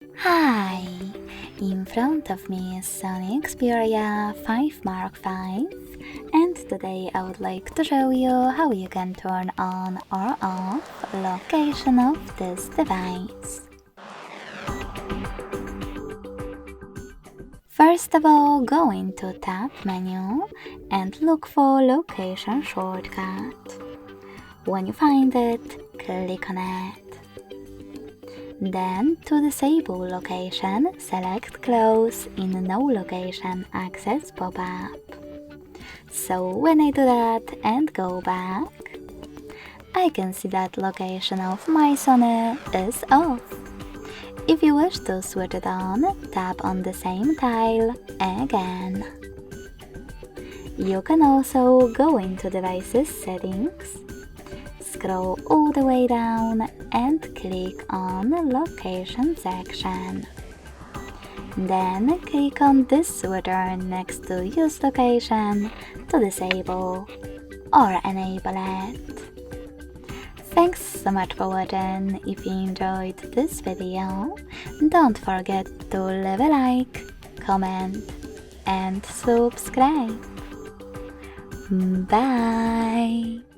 Hi! In front of me is Sony Xperia 5 Mark V, and today I would like to show you how you can turn on or off location of this device. First of all, go into Tab menu and look for Location shortcut. When you find it, click on it. Then, to disable location, select Close in No Location Access pop-up. So when I do that and go back, I can see that location of my Sony is off. If you wish to switch it on, tap on the same tile again. You can also go into Devices Settings, scroll all the way down and click on Location section. Then click on this switcher next to Use Location to disable or enable it. Thanks so much for watching. If you enjoyed this video, don't forget to leave a like, comment and subscribe. Bye!